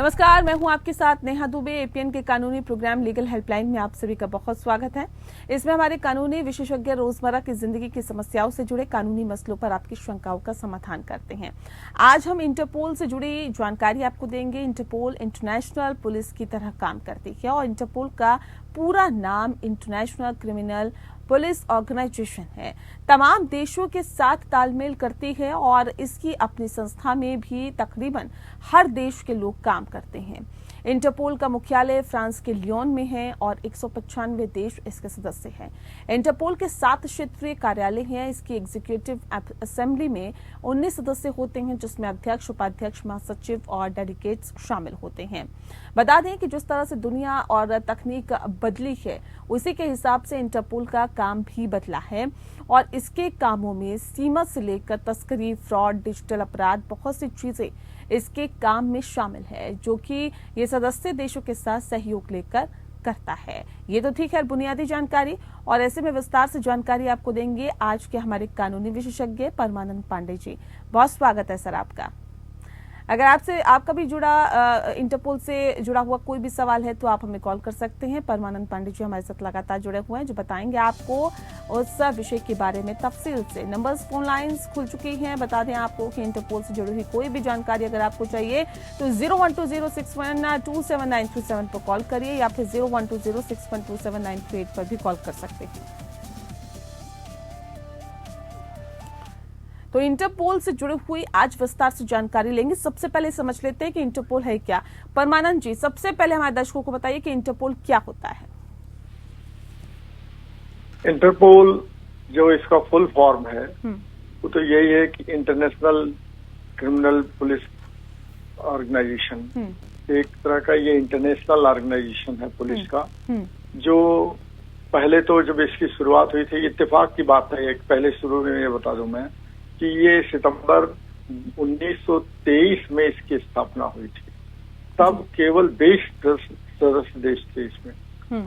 नमस्कार, मैं हूं आपके साथ नेहा दुबे। एपीएन के कानूनी प्रोग्राम लीगल हेल्पलाइन में आप सभी का बहुत स्वागत है। इसमें हमारे कानूनी विशेषज्ञ रोजमर्रा की जिंदगी की समस्याओं से जुड़े कानूनी मसलों पर आपकी शंकाओं का समाधान करते हैं। आज हम इंटरपोल से जुड़ी जानकारी आपको देंगे। इंटरपोल इंटरनेशनल पुलिस की तरह काम करती है और इंटरपोल का पूरा नाम इंटरनेशनल क्रिमिनल पुलिस ऑर्गेनाइजेशन है। तमाम देशों के साथ तालमेल करती है और इसकी अपनी संस्था में भी तकरीबन हर देश के लोग काम करते हैं। इंटरपोल का मुख्यालय फ्रांस के लियोन में है और 195 देश इसके सदस्य हैं। इंटरपोल के 7 क्षेत्रीय कार्यालय हैं। इसकी एग्जीक्यूटिव असेंबली में 19 सदस्य होते हैं, जिसमें अध्यक्ष, उपाध्यक्ष, महासचिव और डेलीगेट्स शामिल होते हैं। बता दें कि जिस तरह से दुनिया और तकनीक बदली है, उसी के हिसाब से इंटरपोल का काम भी बदला है और इसके कामों में सीमा से लेकर तस्करी, फ्रॉड, डिजिटल अपराध, बहुत सी चीजें इसके काम में शामिल है, जो कि ये सदस्य देशों के साथ सहयोग लेकर करता है। ये तो ठीक है बुनियादी जानकारी, और ऐसे में विस्तार से जानकारी आपको देंगे आज के हमारे कानूनी विशेषज्ञ परमानंद पांडे जी। बहुत स्वागत है सर आपका। अगर आपका भी इंटरपोल से जुड़ा हुआ कोई भी सवाल है तो आप हमें कॉल कर सकते हैं। परमानंद पांडे जी हमारे साथ लगातार जुड़े हुए हैं, जो बताएंगे आपको उस विषय के बारे में तफसील से। नंबर्स, फोन लाइंस खुल चुकी हैं। बता दें आपको कि इंटरपोल से जुड़ी हुई कोई भी जानकारी अगर आपको चाहिए तो 012061279337 पर कॉल करिए या फिर 012061279338 पर भी कॉल कर सकते हैं। तो इंटरपोल से जुड़ी हुई आज विस्तार से जानकारी लेंगे। सबसे पहले समझ लेते हैं कि इंटरपोल है क्या। परमानंद जी, सबसे पहले हमारे दर्शकों को बताइए कि इंटरपोल क्या होता है। इंटरपोल जो इसका फुल फॉर्म है वो तो यही है कि इंटरनेशनल क्रिमिनल पुलिस ऑर्गेनाइजेशन। एक तरह का ये इंटरनेशनल ऑर्गेनाइजेशन है पुलिस का, जो पहले तो जब इसकी शुरुआत हुई थी, इत्तेफाक की बात है, एक पहले शुरू में ये बता दूं मैं कि ये सितंबर 1923 में इसकी स्थापना हुई थी। तब केवल 20 सदस्य देश थे इसमें।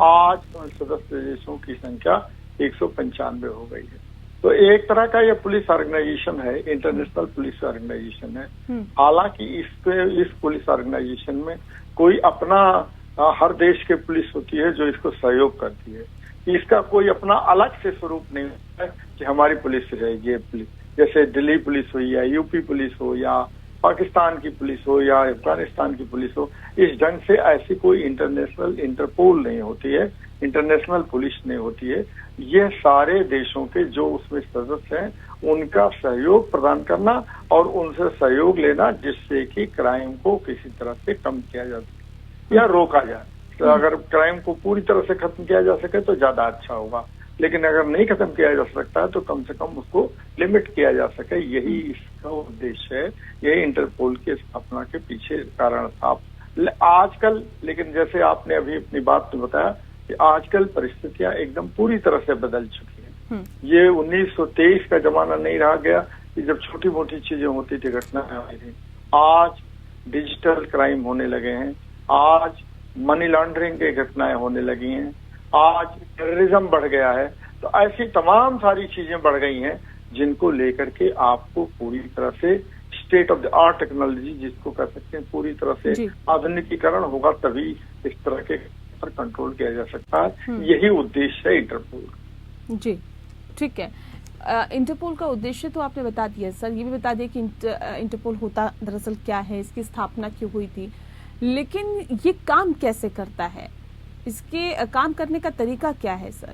आज सदस्य देशों की संख्या 195 हो गई है। तो एक तरह का ये पुलिस ऑर्गेनाइजेशन है, इंटरनेशनल पुलिस ऑर्गेनाइजेशन है। हालांकि इस पुलिस ऑर्गेनाइजेशन में कोई अपना हर देश के पुलिस होती है जो इसको सहयोग करती है। इसका कोई अपना अलग से स्वरूप नहीं होता है कि हमारी पुलिस है ये पुलिस, जैसे दिल्ली पुलिस हो या यूपी पुलिस हो या पाकिस्तान की पुलिस हो या अफगानिस्तान की पुलिस हो। इस ढंग से ऐसी कोई इंटरनेशनल इंटरपोल नहीं होती है, इंटरनेशनल पुलिस नहीं होती है। ये सारे देशों के जो उसमें सदस्य हैं उनका सहयोग प्रदान करना और उनसे सहयोग लेना, जिससे कि क्राइम को किसी तरह से कम किया जा सके या रोका जाए। तो अगर क्राइम को पूरी तरह से खत्म किया जा सके तो ज्यादा अच्छा होगा, लेकिन अगर नहीं खत्म किया जा सकता है तो कम से कम उसको लिमिट किया जा सके। यही इसका उद्देश्य है, यही इंटरपोल की स्थापना के पीछे कारण था। आजकल लेकिन जैसे आपने अभी अपनी बात में बताया कि आजकल परिस्थितियां एकदम पूरी तरह से बदल चुकी हैं। ये 1923 का जमाना नहीं रहा गया कि जब छोटी मोटी चीजें होती थी, घटनाएं होती थी। आज डिजिटल क्राइम होने लगे हैं, आज मनी लॉन्ड्रिंग की घटनाएं होने लगी हैं, आज टेररिज्म बढ़ गया है। तो ऐसी तमाम सारी चीजें बढ़ गई हैं जिनको लेकर के आपको पूरी तरह से state of the art technology जिसको कह सकते हैं पूरी तरह से आधुनिकीकरण होगा, तभी इस तरह के पर कंट्रोल किया जा सकता है। यही उद्देश्य है इंटरपोल। जी ठीक है। इंटरपोल का उद्देश्य तो आपने बता दिया सर। ये भी बता दिया कि इंटरपोल होता दरअसल क्या है, इसकी स्थापना क्यों हुई थी, लेकिन ये काम कैसे करता है, इसके काम करने का तरीका क्या है सर?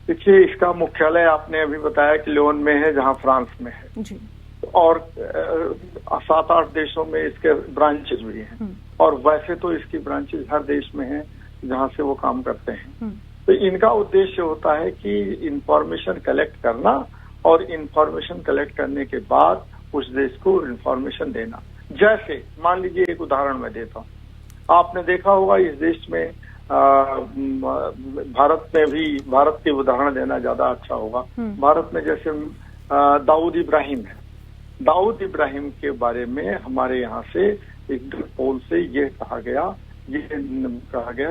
देखिए, इसका मुख्यालय आपने अभी बताया कि लियोन में है, जहां फ्रांस में है जी। और 7-8 देशों में इसके ब्रांचेज भी हैं। और वैसे तो इसकी ब्रांचेज हर देश में हैं जहां से वो काम करते हैं। तो इनका उद्देश्य होता है कि इंफॉर्मेशन कलेक्ट करना और इंफॉर्मेशन कलेक्ट करने के बाद उस देश को इंफॉर्मेशन देना। जैसे मान लीजिए एक उदाहरण मैं देता हूँ। आपने देखा होगा इस देश में भारत में भी, भारत के उदाहरण देना ज्यादा अच्छा होगा। भारत में जैसे दाऊद इब्राहिम है। दाऊद इब्राहिम के बारे में हमारे यहाँ से इंटरपोल से ये कहा गया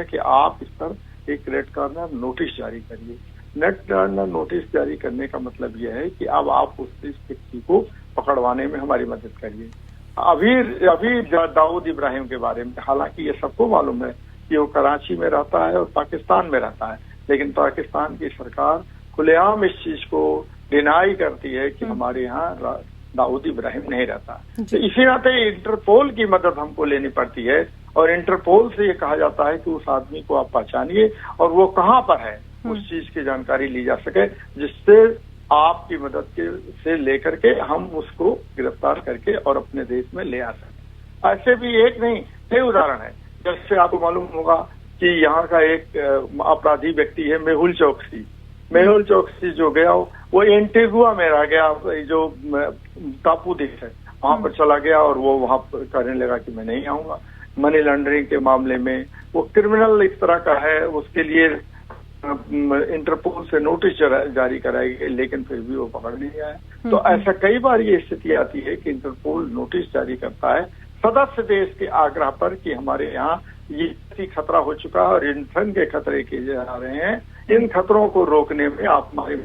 कि आप इस पर एक रेड कॉर्नर नोटिस जारी करिए। रेड कॉर्नर नोटिस जारी करने का मतलब यह है कि अब आप उस व्यक्ति को पकड़वाने में हमारी मदद करिए। अभी दाऊद इब्राहिम के बारे में, हालांकि ये सबको मालूम है कि वो कराची में रहता है और पाकिस्तान में रहता है, लेकिन पाकिस्तान की सरकार खुलेआम इस चीज को डिनाई करती है कि हमारे यहाँ दाऊद इब्राहिम नहीं रहता। तो इसी नाते इंटरपोल की मदद हमको लेनी पड़ती है और इंटरपोल से ये कहा जाता है कि उस आदमी को आप पहचानिए और वो कहाँ पर है, उस चीज की जानकारी ली जा सके, जिससे आपकी मदद से लेकर के हम उसको गिरफ्तार करके और अपने देश में ले आ सकें। ऐसे भी एक नहीं कई उदाहरण है। जैसे आपको मालूम होगा कि यहाँ का एक अपराधी व्यक्ति है मेहुल चौकसी। मेहुल चौकसी जो गया वो एंटीगुआ में रह गया, जो टापू देश है वहां पर चला गया और वो वहां पर कहने लगा कि मैं नहीं आऊंगा। मनी लॉन्ड्रिंग के मामले में वो क्रिमिनल इस तरह का है, उसके लिए इंटरपोल से नोटिस जारी कराई गई, लेकिन फिर भी वो पकड़ नहीं आया। तो ऐसा कई बार ये स्थिति आती है कि इंटरपोल नोटिस जारी करता है सदस्य देश के आग्रह पर कि हमारे यहाँ ये खतरा हो चुका है और इंधन के खतरे किए जा रहे हैं, इन खतरों को रोकने में आप हमारे,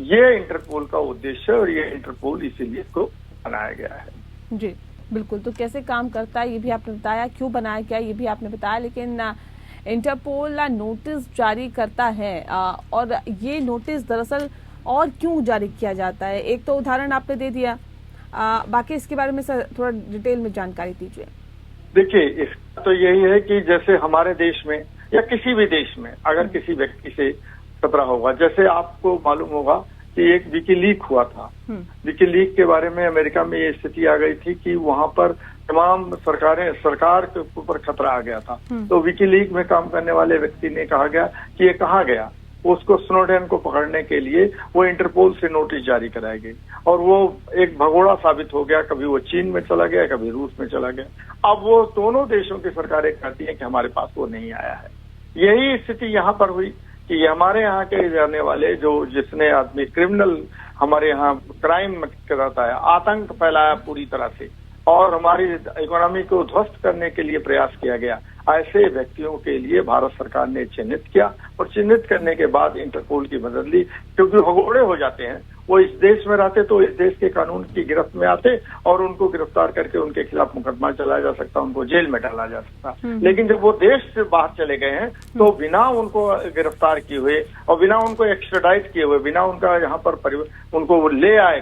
ये इंटरपोल का उद्देश्य है और ये इंटरपोल इसीलिए इसको बनाया गया है। जी बिल्कुल। तो कैसे काम करता है ये भी आपने बताया, क्यों बनाया गया ये भी आपने बताया, लेकिन इंटरपोल नोटिस जारी करता है और ये नोटिस दरअसल और क्यों जारी किया जाता है, एक तो उदाहरण आपने दे दिया, बाकी इसके बारे में सर थोड़ा डिटेल में जानकारी दीजिए। देखिए, इसका तो यही है कि जैसे हमारे देश में या किसी भी देश में अगर किसी व्यक्ति से खतरा होगा, जैसे आपको मालूम होगा कि एक विकीलीक हुआ था। विकीलीक के बारे में अमेरिका में ये स्थिति आ गई थी कि वहां पर तमाम सरकार के ऊपर खतरा आ गया था। तो विकीलीक में काम करने वाले व्यक्ति ने कहा गया कि ये कहाँ गया, उसको स्नोडेन को पकड़ने के लिए वो इंटरपोल से नोटिस जारी कराई गई और वो एक भगोड़ा साबित हो गया। कभी वो चीन में चला गया, कभी रूस में चला गया। अब वो दोनों देशों की सरकारें कहती हैं कि हमारे पास वो नहीं आया है। यही स्थिति यहाँ पर हुई कि हमारे यहाँ के जाने वाले जिसने आदमी क्रिमिनल हमारे यहाँ क्राइम कराता है, आतंक फैलाया पूरी तरह से और हमारी इकोनॉमी को ध्वस्त करने के लिए प्रयास किया गया, ऐसे व्यक्तियों के लिए भारत सरकार ने चिन्हित किया और चिन्हित करने के बाद इंटरपोल की मदद ली, क्योंकि भगोड़े हो जाते हैं। वो इस देश में रहते तो इस देश के कानून की गिरफ्त में आते और उनको गिरफ्तार करके उनके खिलाफ मुकदमा चलाया जा सकता, उनको जेल में डाला जा सकता। लेकिन जब वो देश से बाहर चले गए हैं तो बिना उनको गिरफ्तार किए हुए और बिना उनको एक्स्ट्राडाइट किए हुए, बिना उनका यहाँ पर उनको ले आए,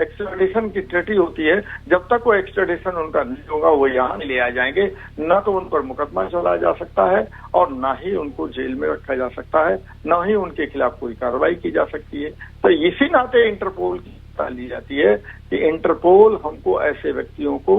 एक्स्ट्राडिशन की ट्रीटी होती है, जब तक वो एक्स्ट्राडिशन उनका नहीं होगा वो यहाँ ले आ जाएंगे, न तो उन पर मुकदमा चलाया जा सकता है और न ही उनको जेल में रखा जा सकता है, न ही उनके खिलाफ कोई कार्रवाई की जा सकती है। तो इसी नाते इंटरपोल की ली जाती है कि इंटरपोल हमको ऐसे व्यक्तियों को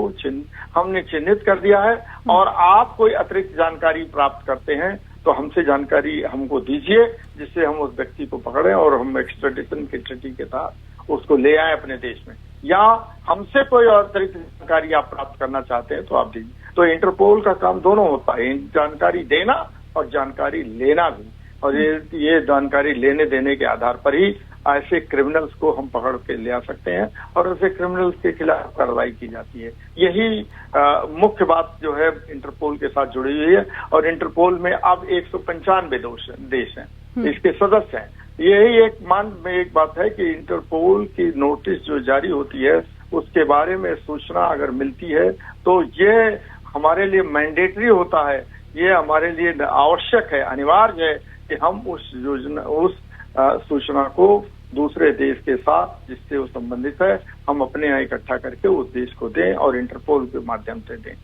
हमने चिन्हित कर दिया है और आप कोई अतिरिक्त जानकारी प्राप्त करते हैं तो हमसे जानकारी हमको दीजिए, जिससे हम उस व्यक्ति को पकड़ें और हम एक्स्ट्राडिशन की ट्रीटी के तहत उसको ले आए अपने देश में, या हमसे कोई और अतिरिक्त जानकारी आप प्राप्त करना चाहते हैं तो आप दीजिए। तो इंटरपोल का काम दोनों होता है, जानकारी देना और जानकारी लेना भी, और ये जानकारी लेने देने के आधार पर ही ऐसे क्रिमिनल्स को हम पकड़ के ले आ सकते हैं और ऐसे क्रिमिनल्स के खिलाफ कार्रवाई की जाती है। यही मुख्य बात जो है इंटरपोल के साथ जुड़ी हुई है। और इंटरपोल में अब 195 देश हैं, इसके सदस्य हैं। यही एक बात है कि इंटरपोल की नोटिस जो जारी होती है उसके बारे में सूचना अगर मिलती है तो ये हमारे लिए मैंडेटरी होता है, ये हमारे लिए आवश्यक है, अनिवार्य है कि हम उस सूचना को दूसरे देश के साथ जिससे वो संबंधित है हम अपने यहाँ इकट्ठा करके उस देश को दें और इंटरपोल के माध्यम से दें।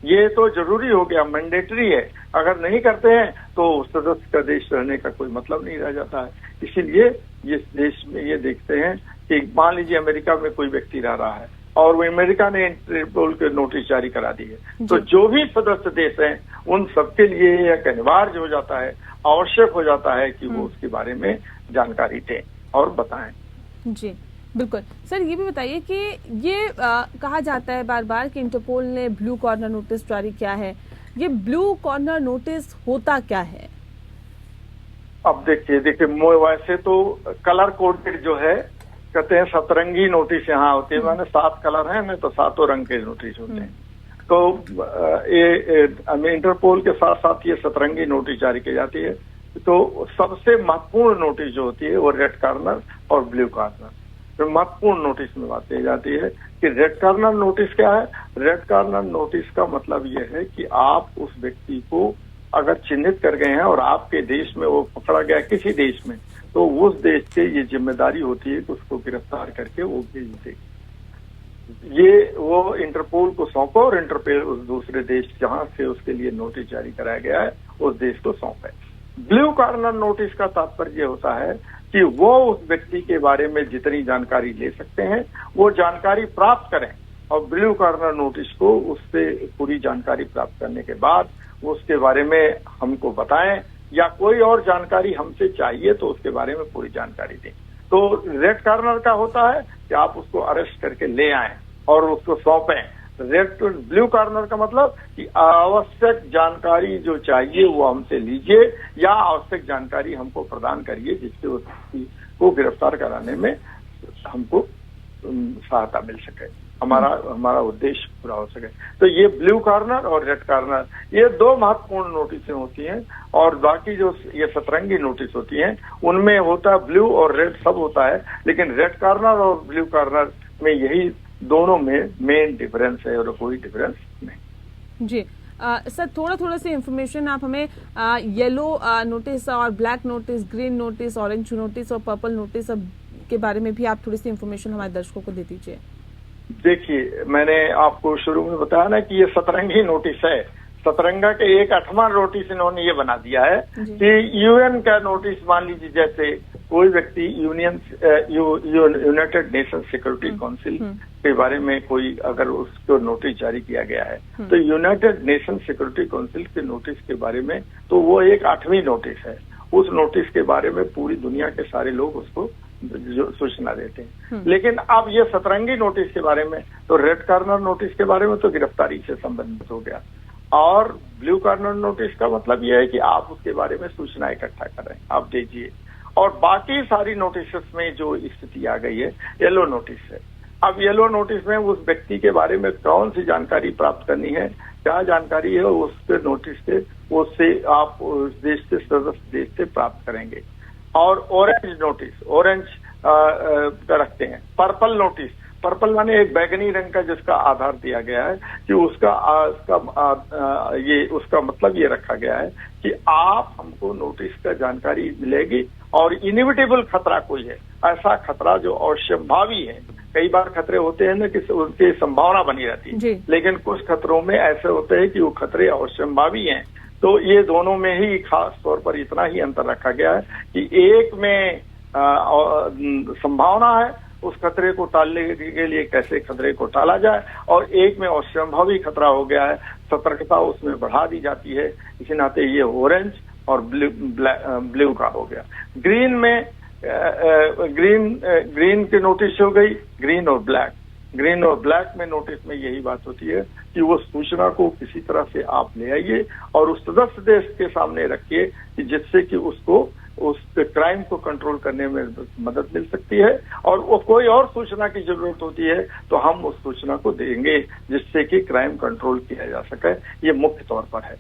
ये तो जरूरी हो गया, मैंडेटरी है। अगर नहीं करते हैं तो सदस्य का देश रहने का कोई मतलब नहीं रह जाता है। इसीलिए इस देश में ये देखते हैं कि मान लीजिए अमेरिका में कोई व्यक्ति रह रहा है और वो अमेरिका ने इंटरपोल के नोटिस जारी करा दी है, तो जो भी सदस्य देश हैं उन सबके लिए एक अनिवार्य हो जाता है, आवश्यक हो जाता है कि वो उसके बारे में जानकारी दें और बताएं। जी बिल्कुल। सर ये भी बताइए कि ये कहा जाता है बार बार कि इंटरपोल ने ब्लू कॉर्नर नोटिस जारी किया है, ये ब्लू कॉर्नर नोटिस होता क्या है? अब देखिए वैसे तो कलर कोडेड जो है, कहते हैं सतरंगी नोटिस यहाँ होती है, माने 7 कलर हैं ना, तो 7 रंग के नोटिस होते हैं। तो ये इंटरपोल के साथ साथ ये सतरंगी नोटिस जारी की जाती है। तो सबसे महत्वपूर्ण नोटिस जो होती है वो रेड कॉर्नर और ब्लू कॉर्नर, महत्वपूर्ण नोटिस में बात की जाती है कि रेड कॉर्नर नोटिस क्या है। रेड कॉर्नर नोटिस का मतलब यह है कि आप उस व्यक्ति को अगर चिन्हित कर गए हैं और आपके देश में वो पकड़ा गया किसी देश में, तो उस देश की ये जिम्मेदारी होती है कि उसको गिरफ्तार करके वो भेज दे। ये वो इंटरपोल को सौंपो और इंटरपोल उस दूसरे देश जहां से उसके लिए नोटिस जारी कराया गया है उस देश को सौंपे। ब्लू कॉर्नर नोटिस का तात्पर्य होता है कि वो उस व्यक्ति के बारे में जितनी जानकारी ले सकते हैं वो जानकारी प्राप्त करें, और ब्लू कॉर्नर नोटिस को उससे पूरी जानकारी प्राप्त करने के बाद उसके बारे में हमको बताएं, या कोई और जानकारी हमसे चाहिए तो उसके बारे में पूरी जानकारी दें। तो रेड कॉर्नर का होता है कि आप उसको अरेस्ट करके ले आएं और उसको सौंपें। ब्लू कॉर्नर का मतलब कि आवश्यक जानकारी जो चाहिए वो हमसे लीजिए, या आवश्यक जानकारी हमको प्रदान करिए जिससे उस व्यक्ति को गिरफ्तार कराने में हमको सहायता मिल सके, हमारा उद्देश्य पूरा हो सके। तो ये ब्लू कॉर्नर और रेड कॉर्नर, ये दो महत्वपूर्ण नोटिसें होती हैं, और बाकी जो ये सतरंगी नोटिस होती हैं उनमें होता है ब्लू और रेड सब होता है, लेकिन रेड कॉर्नर और ब्लू कॉर्नर में यही दोनों में मेन डिफरेंस है और कोई डिफरेंस नहीं। जी सर, थोड़ा सी इंफॉर्मेशन आप हमें येलो नोटिस और black notice, green notice, orange notice और पर्पल नोटिस के बारे में भी आप थोड़ी सी इंफॉर्मेशन हमारे दर्शकों को दे दीजिए। देखिए, मैंने आपको शुरू में बताया ना कि ये सतरंगी नोटिस है। सतरंगा के एक 8वां नोटिस इन्होंने ये बना दिया है कि यूएन का नोटिस, मान लीजिए जैसे कोई व्यक्ति यूनाइटेड नेशन सिक्योरिटी काउंसिल के बारे में कोई अगर उसको नोटिस जारी किया गया है, तो यूनाइटेड नेशन सिक्योरिटी काउंसिल के नोटिस के बारे में तो वो एक 8वीं नोटिस है। उस नोटिस के बारे में पूरी दुनिया के सारे लोग उसको सूचना देते हैं। लेकिन अब ये सतरंगी नोटिस के बारे में, तो रेड कॉर्नर नोटिस के बारे में तो गिरफ्तारी से संबंधित हो गया, और ब्लू कॉर्नर नोटिस का मतलब यह है कि आप उसके बारे में सूचना इकट्ठा कर रहे हैं, आप दीजिए। और बाकी सारी नोटिस में जो स्थिति आ गई है, येलो नोटिस है। अब येलो नोटिस में उस व्यक्ति के बारे में कौन सी जानकारी प्राप्त करनी है, क्या जानकारी है, उसके नोटिस से उससे आप उस देश से, सदस्य देश से प्राप्त करेंगे। और ऑरेंज नोटिस, ऑरेंज का रखते हैं। पर्पल नोटिस, पर्पल माने एक बैगनी रंग का जिसका आधार दिया गया है कि उसका मतलब ये रखा गया है कि आप हमको नोटिस का जानकारी मिलेगी और इनविटेबल खतरा कोई है, ऐसा खतरा जो अवश्यंभावी है। कई बार खतरे होते हैं ना कि उनकी संभावना बनी रहती है, लेकिन कुछ खतरों में ऐसे होते हैं कि वो खतरे अवश्यंभावी हैं। तो ये दोनों में ही खास तौर पर इतना ही अंतर रखा गया है कि एक में संभावना है उस खतरे को टालने के लिए कैसे खतरे को टाला जाए, और एक में अवश्यंभावी खतरा हो गया है, सतर्कता उसमें बढ़ा दी जाती है। इसी नाते ये ऑरेंज और ब्लू का हो गया। ग्रीन में ग्रीन की नोटिस हो गई, ग्रीन और ब्लैक में नोटिस में यही बात होती है कि वो सूचना को किसी तरह से आप ले आइए और उस सदस्य देश के सामने रखिए कि जिससे कि उसको उस क्राइम को कंट्रोल करने में मदद मिल सकती है, और वो कोई और सूचना की जरूरत होती है तो हम उस सूचना को देंगे जिससे कि क्राइम कंट्रोल किया जा सके। ये मुख्य तौर पर है।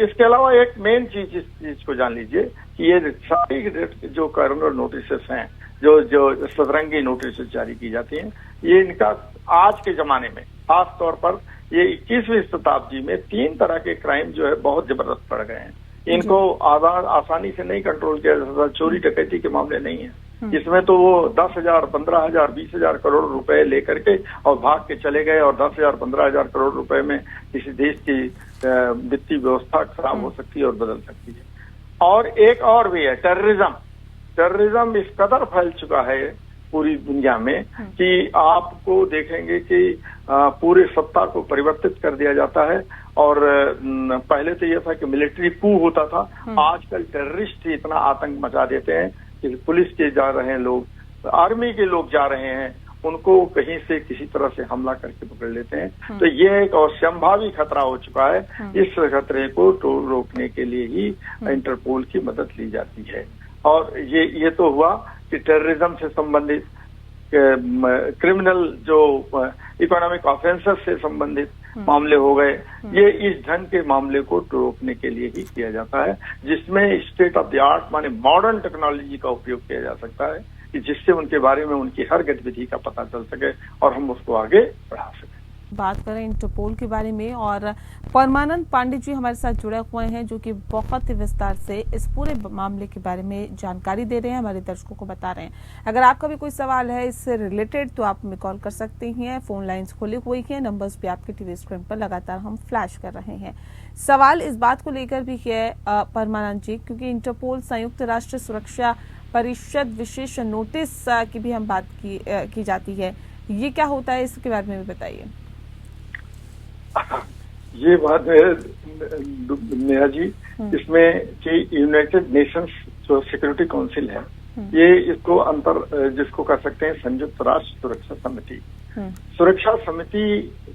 इसके अलावा एक मेन चीज इस चीज को जान लीजिए कि ये सारी जो कॉर्नर नोटिसेस हैं, जो सतरंगी नोटिस जारी की जाती हैं, ये इनका आज के जमाने में खास तौर पर ये 21वीं शताब्दी में 3 तरह के क्राइम जो है बहुत जबरदस्त बढ़ गए हैं। इनको आसानी से नहीं कंट्रोल किया जा सकता। चोरी डकैती के मामले नहीं है, इसमें तो वो 10,000, 15,000, 20,000 करोड़ रुपए लेकर के और भाग के चले गए, और 10,000, 15,000 करोड़ रुपए में किसी देश की वित्तीय व्यवस्था खराब हो सकती है और बदल सकती है। और एक और भी है, टेररिज्म इस कदर फैल चुका है पूरी दुनिया में कि आपको देखेंगे कि पूरे सत्ता को परिवर्तित कर दिया जाता है। और पहले तो यह था कि मिलिट्री कू होता था, आजकल टेररिस्ट ही इतना आतंक मचा देते हैं कि पुलिस के जा रहे हैं लोग, आर्मी के लोग जा रहे हैं, उनको कहीं से किसी तरह से हमला करके पकड़ लेते हैं। तो ये एक असंभावी खतरा हो चुका है। इस खतरे को रोकने के लिए ही इंटरपोल की मदद ली जाती है। और ये तो हुआ कि टेररिज्म से संबंधित, क्रिमिनल जो इकोनॉमिक ऑफेंसेस से संबंधित मामले हो गए। ये इस ढंग के मामले को रोकने के लिए ही किया जाता है, जिसमें स्टेट ऑफ द आर्ट माने मॉडर्न टेक्नोलॉजी का उपयोग किया जा सकता है। कि जिससे उनके बारे में उनकी हर गतिविधि का पता चल सके और हम उसको आगे बढ़ा सकें। बात करें इंटरपोल के बारे में, और परमानंद पांडे जी हमारे साथ जुड़े हुए हैं जो कि बहुत ही विस्तार से इस पूरे मामले के बारे में जानकारी दे रहे हैं, हमारे दर्शकों को बता रहे हैं। अगर आपका भी कोई सवाल है इससे रिलेटेड तो आप हमें कॉल कर सकते हैं। फोन लाइंस खुली हुई हैं, नंबर्स भी आपके टीवी स्क्रीन पर लगातार हम फ्लैश कर रहे हैं। सवाल इस बात को लेकर भी है परमानंद जी, क्योंकि इंटरपोल संयुक्त राष्ट्र सुरक्षा परिषद विशेष नोटिस की भी हम बात की जाती है, ये क्या होता है, इसके बारे में भी बताइए। ये बात है नेहा जी, इसमें कि यूनाइटेड नेशंस जो सिक्योरिटी काउंसिल है, ये इसको जिसको कह सकते हैं संयुक्त राष्ट्र सुरक्षा समिति। सुरक्षा समिति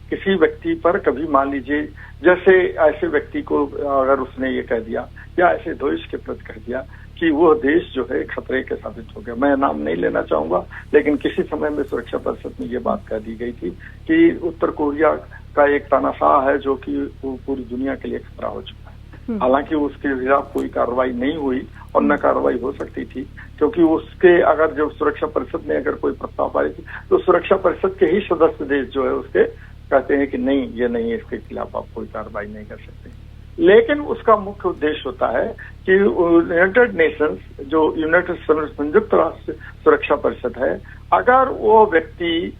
किसी व्यक्ति पर कभी मान लीजिए, जैसे ऐसे व्यक्ति को अगर उसने ये कह दिया या ऐसे देश के प्रति कह दिया कि वो देश जो है खतरे के साबित हो गया, मैं नाम नहीं लेना चाहूंगा, लेकिन किसी समय में सुरक्षा परिषद में ये बात कह दी गई थी कि उत्तर कोरिया का एक तानाशाह है जो कि पूरी दुनिया के लिए खतरा हो चुका है। हालांकि उसके खिलाफ कोई कार्रवाई नहीं हुई और न कार्रवाई हो सकती थी, क्योंकि उसके अगर जब सुरक्षा परिषद ने अगर कोई प्रस्ताव पारित तो सुरक्षा परिषद के ही सदस्य देश जो है उसके कहते हैं कि नहीं, ये नहीं, इसके खिलाफ आप कोई कार्रवाई नहीं कर सकते। लेकिन उसका मुख्य उद्देश्य होता है कि यूनाइटेड नेशंस जो यूनाइटेड संयुक्त राष्ट्र सुरक्षा परिषद है, अगर वो व्यक्ति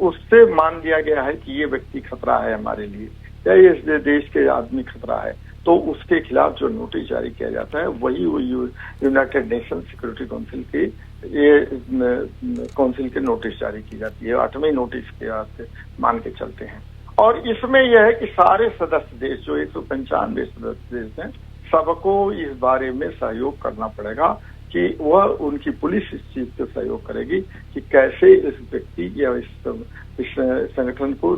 उससे मान लिया गया है कि ये व्यक्ति खतरा है हमारे लिए या इस देश के आदमी खतरा है, तो उसके खिलाफ जो नोटिस जारी किया जाता है वही यूनाइटेड नेशन सिक्योरिटी काउंसिल की ये काउंसिल के नोटिस जारी की जाती है। 8वें नोटिस के आते मान के चलते हैं। और इसमें यह है कि सारे सदस्य देश जो 195 सदस्य देश हैं, सबको इस बारे में सहयोग करना पड़ेगा कि वह उनकी पुलिस इस चीज को सहयोग करेगी कि कैसे इस व्यक्ति या इस संगठन को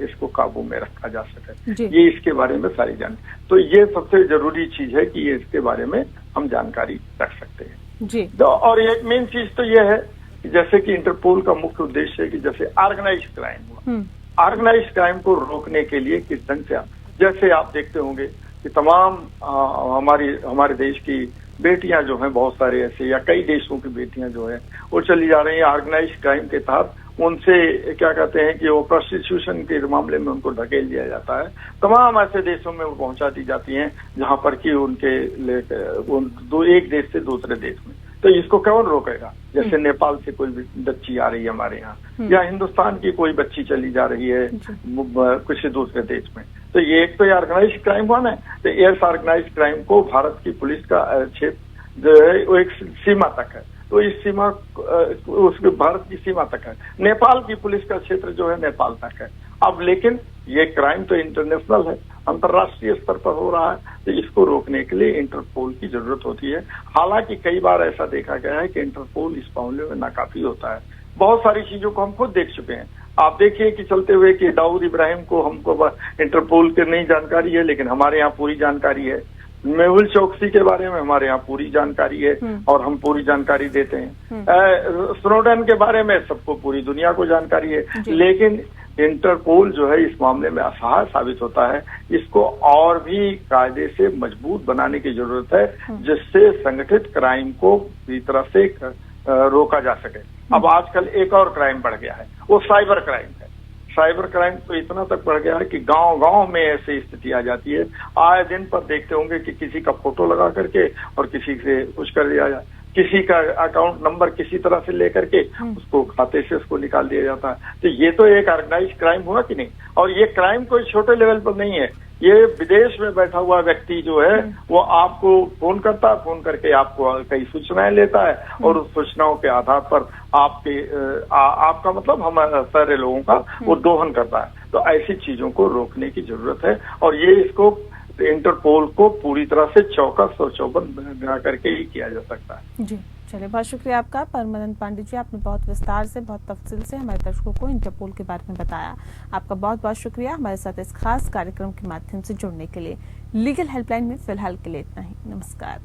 इसको काबू में रखा जा सके। ये इसके बारे में सारी जानकारी, तो ये सबसे जरूरी चीज है कि ये इसके बारे में हम जानकारी रख सकते हैं जी। और एक मेन चीज तो ये है कि जैसे कि इंटरपोल का मुख्य उद्देश्य है कि जैसे ऑर्गेनाइज्ड क्राइम हुआ, ऑर्गेनाइज्ड क्राइम को रोकने के लिए किस ढंग से, जैसे आप देखते होंगे कि तमाम हमारे देश की बेटियां जो हैं, बहुत सारे ऐसे या कई देशों की बेटियां जो है वो चली जा रही हैं ऑर्गेनाइज्ड क्राइम के तहत। उनसे क्या कहते हैं कि वो प्रोस्टिट्यूशन के मामले में उनको ढकेल दिया जाता है। तमाम ऐसे देशों में वो पहुंचा दी जाती हैं जहां पर कि उनके एक देश से दूसरे देश में। तो इसको कौन रोकेगा? जैसे नेपाल से कोई बच्ची आ रही है हमारे यहाँ, या हिंदुस्तान की कोई बच्ची चली जा रही है किसी दूसरे देश में, तो ये एक तो ऑर्गेनाइज्ड क्राइम हुआ ना। तो इस ऑर्गेनाइज्ड क्राइम को भारत की पुलिस का क्षेत्र जो है वो एक सीमा तक है, तो इस सीमा उसके भारत की सीमा तक है। नेपाल की पुलिस का क्षेत्र जो है नेपाल तक है। अब लेकिन ये क्राइम तो इंटरनेशनल है, अंतर्राष्ट्रीय स्तर पर हो रहा है, तो इसको रोकने के लिए इंटरपोल की जरूरत होती है। हालांकि कई बार ऐसा देखा गया है कि इंटरपोल इस मामले में नाकाफी होता है। बहुत सारी चीजों को हम खुद देख चुके हैं। आप देखिए कि चलते हुए कि दाऊद इब्राहिम को हमको इंटरपोल की नहीं जानकारी है, लेकिन हमारे यहाँ पूरी जानकारी है। मेहुल चौकसी के बारे में हमारे यहाँ पूरी जानकारी है और हम पूरी जानकारी देते हैं। स्नोडेन के बारे में सबको, पूरी दुनिया को जानकारी है, लेकिन इंटरपोल जो है इस मामले में असहाय साबित होता है। इसको और भी कायदे से मजबूत बनाने की जरूरत है, जिससे संगठित क्राइम को पूरी तरह से रोका जा सके। अब आजकल एक और क्राइम बढ़ गया है, वो साइबर क्राइम है। साइबर क्राइम तो इतना तक बढ़ गया है कि गांव-गांव में ऐसी स्थिति आ जाती है। आए दिन पर देखते होंगे कि किसी का फोटो लगा करके और किसी से कुछ कर दिया जाए, किसी का अकाउंट नंबर किसी तरह से लेकर के उसको खाते से उसको निकाल दिया जाता है। तो ये तो एक ऑर्गेनाइज्ड क्राइम हुआ कि नहीं? और ये क्राइम कोई छोटे लेवल पर नहीं है। ये विदेश में बैठा हुआ व्यक्ति जो है वो आपको फोन करता है, फोन करके आपको कई सूचनाएं लेता है और उस सूचनाओं के आधार पर आपका मतलब हम सारे लोगों का वो दोहन करता है। तो ऐसी चीजों को रोकने की जरूरत है और ये इसको इंटरपोल को पूरी तरह से चौकस और चौबंद बना करके ही किया जा सकता है। जी चलिए, बहुत शुक्रिया आपका परमानंद पांडे जी। आपने बहुत विस्तार से, बहुत तफसील से हमारे दर्शकों को इंटरपोल के बारे में बताया। आपका बहुत बहुत शुक्रिया हमारे साथ इस खास कार्यक्रम के माध्यम से जुड़ने के लिए। लीगल हेल्पलाइन में फिलहाल के लिए इतना ही। नमस्कार।